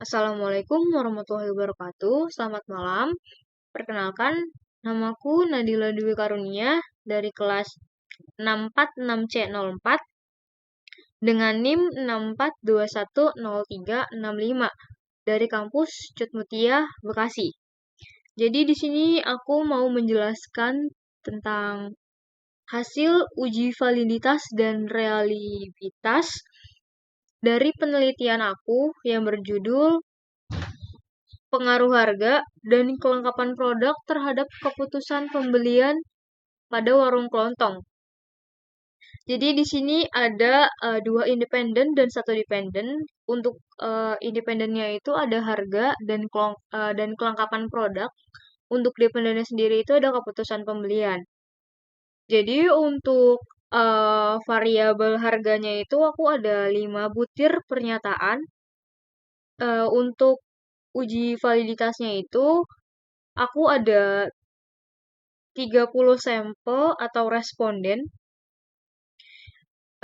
Assalamualaikum warahmatullahi wabarakatuh. Selamat malam. Perkenalkan, namaku Nadila Dwi Karunia dari kelas 646C04 dengan NIM 64210365 dari kampus Cutmutia, Bekasi. Jadi di sini aku mau menjelaskan tentang hasil uji validitas dan realitas dari penelitian aku yang berjudul pengaruh harga dan kelengkapan produk terhadap keputusan pembelian pada warung kelontong. Jadi di sini ada dua independen dan satu dependen. Untuk independennya itu ada harga dan kelengkapan produk. Untuk dependennya sendiri itu ada keputusan pembelian. Jadi untuk variabel harganya itu aku ada 5 butir pernyataan. Untuk uji validitasnya itu aku ada 30 sampel atau responden.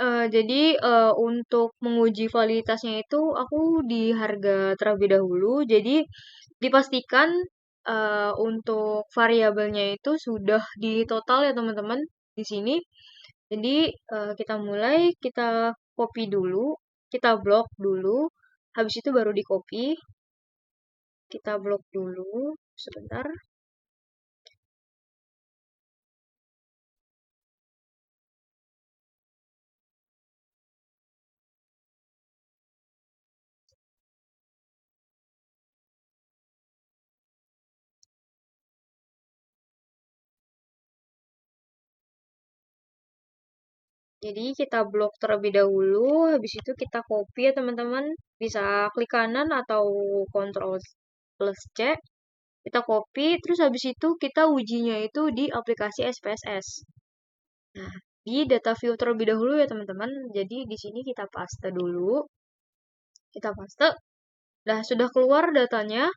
Jadi untuk menguji validitasnya itu aku di harga terlebih dahulu. Jadi dipastikan untuk variabelnya itu sudah di total ya teman-teman di sini. Jadi kita mulai, kita copy dulu, kita blok dulu, habis itu baru di copy. Kita blok dulu sebentar. Jadi kita blok terlebih dahulu, habis itu kita copy ya teman-teman. Bisa klik kanan atau Ctrl plus C. Kita copy, terus habis itu kita ujinya itu di aplikasi SPSS. Nah, di data view terlebih dahulu ya teman-teman. Jadi di sini kita paste dulu. Kita paste. Nah, sudah keluar datanya.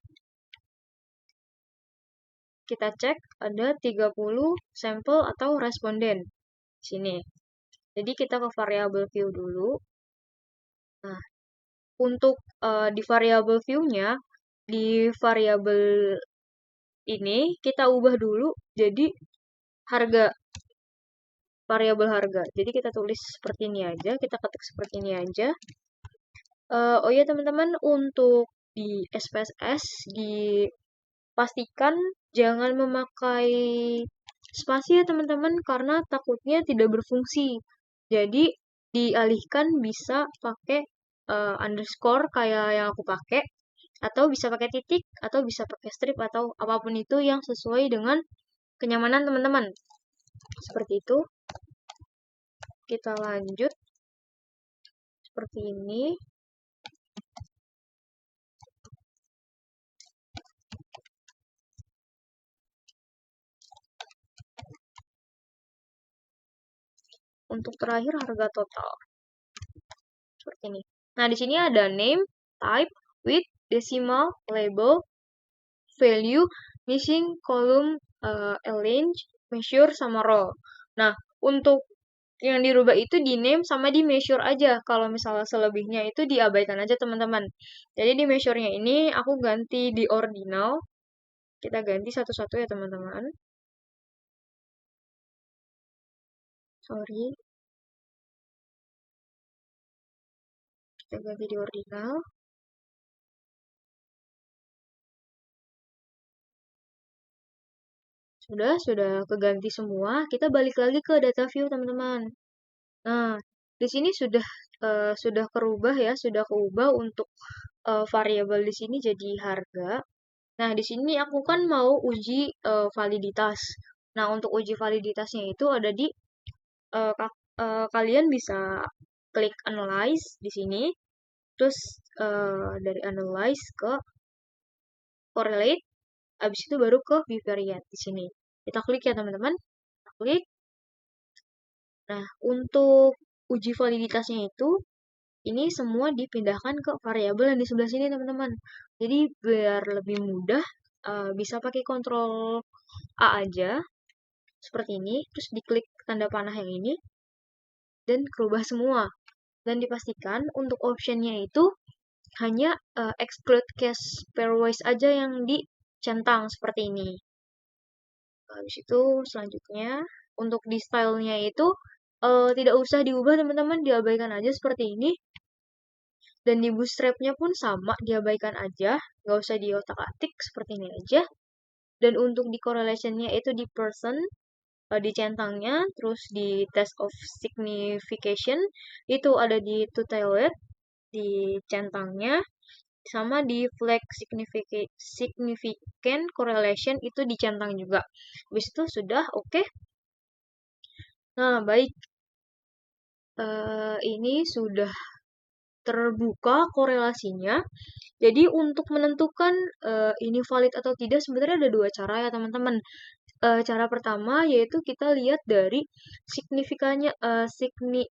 Kita cek ada 30 sampel atau responden. Di sini. Jadi kita ke variabel view dulu. Nah, untuk di variabel view-nya, di variabel ini kita ubah dulu jadi harga, variabel harga. Jadi kita tulis seperti ini aja, kita ketik seperti ini aja. Oh iya teman-teman, untuk di SPSS dipastikan jangan memakai spasi ya teman-teman, karena takutnya tidak berfungsi. Jadi dialihkan bisa pakai underscore kayak yang aku pakai, atau bisa pakai titik, atau bisa pakai strip, atau apapun itu yang sesuai dengan kenyamanan teman-teman. Seperti itu. Kita lanjut seperti ini. Untuk terakhir harga total. Seperti ini. Nah, di sini ada name, type, width, decimal, label, value, missing, column, arrange, measure, sama row. Nah, untuk yang dirubah itu di name sama di measure aja. Kalau misalnya selebihnya itu diabaikan aja teman-teman. Jadi di measure-nya ini aku ganti di ordinal. Kita ganti satu-satu ya teman-teman. Sorry. Kita ganti di ordinal. Sudah keganti semua. Kita balik lagi ke data view teman-teman. Nah, di sini sudah kerubah ya, sudah keubah untuk variabel di sini jadi harga. Nah, di sini aku kan mau uji validitas. Nah, untuk uji validitasnya itu ada di kalian bisa klik analyze di sini, terus dari analyze ke correlate, habis itu baru ke bivariate di sini. Kita klik ya teman-teman. Klik. Nah, untuk uji validitasnya itu ini semua dipindahkan ke variabel yang di sebelah sini teman-teman. Jadi biar lebih mudah bisa pakai kontrol A aja seperti ini, terus diklik tanda panah yang ini dan kerubah semua. Dan dipastikan untuk optionnya itu hanya exclude case pairwise aja yang dicentang seperti ini. Habis itu selanjutnya untuk di stylenya itu tidak usah diubah teman-teman, diabaikan aja seperti ini. Dan di bootstrapnya pun sama, diabaikan aja, nggak usah diotak-atik, seperti ini aja. Dan untuk di correlationnya itu di person, di centangnya, terus di test of signification, itu ada di two-tailed, di centangnya, sama di flag significant correlation itu dicentang juga. Habis itu sudah oke. Nah, baik. Ini sudah terbuka korelasinya. Jadi untuk menentukan ini valid atau tidak sebenarnya ada dua cara ya teman-teman. Cara pertama yaitu kita lihat dari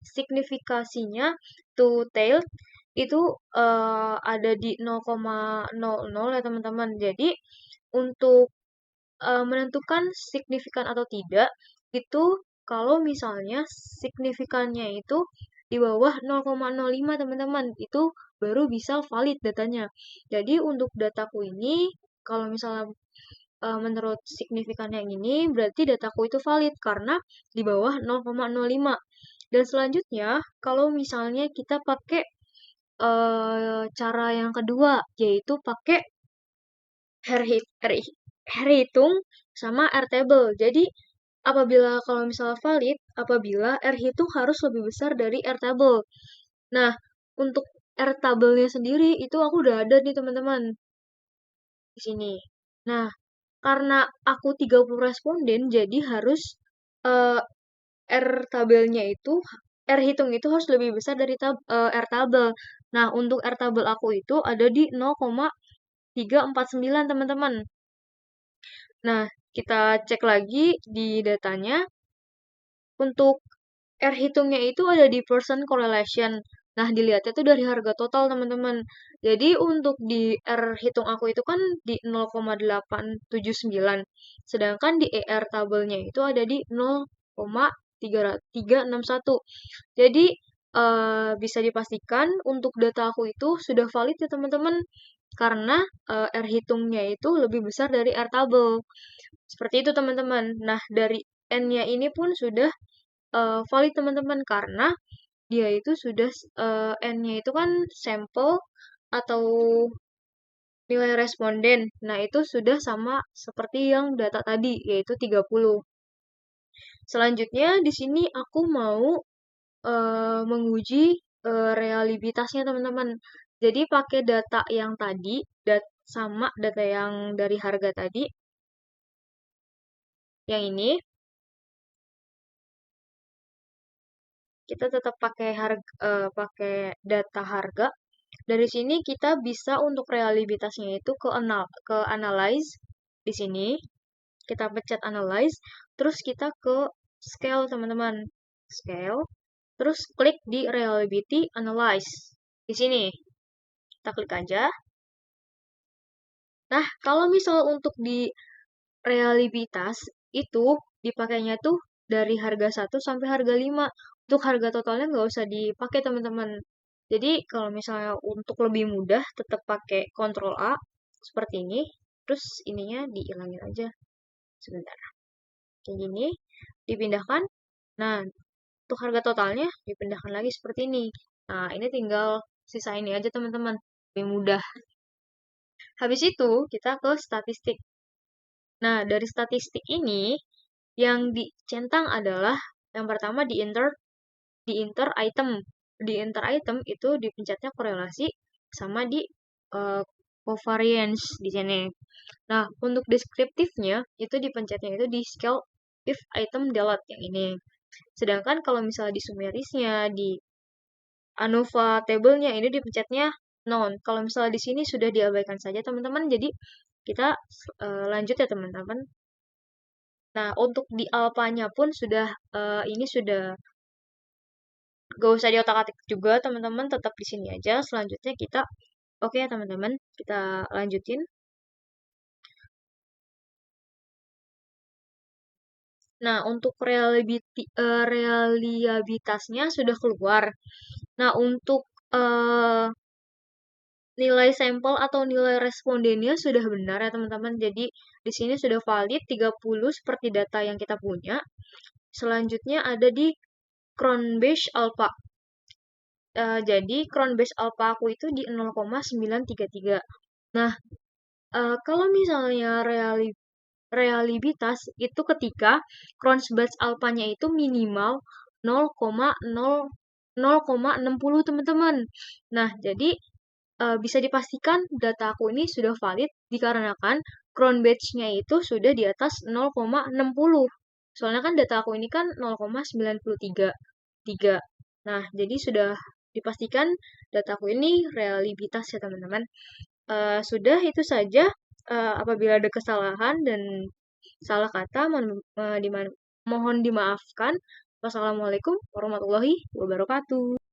signifikasinya two tailed itu ada di 0,00 ya teman-teman. Jadi untuk menentukan signifikan atau tidak itu kalau misalnya signifikannya itu di bawah 0,05 teman-teman, itu baru bisa valid datanya. Jadi untuk dataku ini kalau misalnya menurut signifikan yang ini berarti dataku itu valid karena di bawah 0,05. Dan selanjutnya kalau misalnya kita pakai cara yang kedua yaitu pakai R hitung sama R table. Jadi apabila kalau misalnya valid, apabila R hitung harus lebih besar dari R table. Nah, untuk R tabelnya sendiri itu aku udah ada nih teman-teman di sini. Nah, karena aku 30 responden, jadi harus eh, R tabelnya itu, R hitung itu harus lebih besar dari R tabel. Nah, untuk R tabel aku itu ada di 0,349 teman-teman. Nah, kita cek lagi di datanya. Untuk R hitungnya itu ada di person correlation. Nah, dilihatnya itu dari harga total, teman-teman. Jadi, untuk di R hitung aku itu kan di 0,879. Sedangkan di ER tabelnya itu ada di 0,361. Jadi, bisa dipastikan untuk data aku itu sudah valid ya, teman-teman. Karena R hitungnya itu lebih besar dari R tabel. Seperti itu teman-teman. Nah, dari N-nya ini pun sudah valid teman-teman karena dia itu sudah N-nya itu kan sampel atau nilai responden. Nah, itu sudah sama seperti yang data tadi yaitu 30. Selanjutnya di sini aku mau menguji realibilitasnya teman-teman. Jadi pakai data yang tadi sama data yang dari harga tadi yang ini kita tetap pakai pakai data harga. Dari sini kita bisa untuk realibilitasnya itu ke analyze di sini. Kita pencet analyze, terus kita ke scale teman-teman. Scale, terus klik di reliability analyze. Di sini kita klik aja. Nah, kalau misal untuk di realibilitas itu dipakainya tuh dari harga 1 sampai harga 5. Untuk harga totalnya nggak usah dipakai teman-teman. Jadi kalau misalnya untuk lebih mudah tetap pakai Ctrl A seperti ini. Terus ininya dihilangin aja. Sebentar. Kayak gini. Dipindahkan. Nah, untuk harga totalnya dipindahkan lagi seperti ini. Nah, ini tinggal sisa ini aja teman-teman. Lebih mudah. Habis itu kita ke statistik. Nah, dari statistik ini yang dicentang adalah yang pertama di enter item. Di enter item itu dipencetnya korelasi sama di uh, covariance di sini. Nah, untuk deskriptifnya itu dipencetnya itu di scale if item delete yang ini. Sedangkan kalau misalnya di summarisnya, di ANOVA table-nya ini dipencetnya none. Kalau misalnya di sini sudah diabaikan saja teman-teman. Jadi kita lanjut ya teman-teman. Nah, untuk di alpanya pun sudah ini sudah gak usah diotak-atik juga teman-teman, tetap di sini aja. Selanjutnya kita oke ya teman-teman, kita lanjutin. Nah, untuk reliabilitasnya sudah keluar. Nah, untuk nilai sampel atau nilai respondennya sudah benar ya teman-teman. Jadi di sini sudah valid 30 seperti data yang kita punya. Selanjutnya ada di Cronbase Alpha. Jadi Cronbase Alpha aku itu di 0,933. Nah, kalau misalnya realibitas itu ketika Cronbase Alpha-nya itu minimal 0,60 teman-teman. Nah, jadi bisa dipastikan data aku ini sudah valid dikarenakan crown batch-nya itu sudah di atas 0,60. Soalnya kan data aku ini kan 0,933. Nah, jadi sudah dipastikan data aku ini realibitas ya teman-teman. Sudah itu saja. Apabila ada kesalahan dan salah kata, mohon dimaafkan. Wassalamualaikum warahmatullahi wabarakatuh.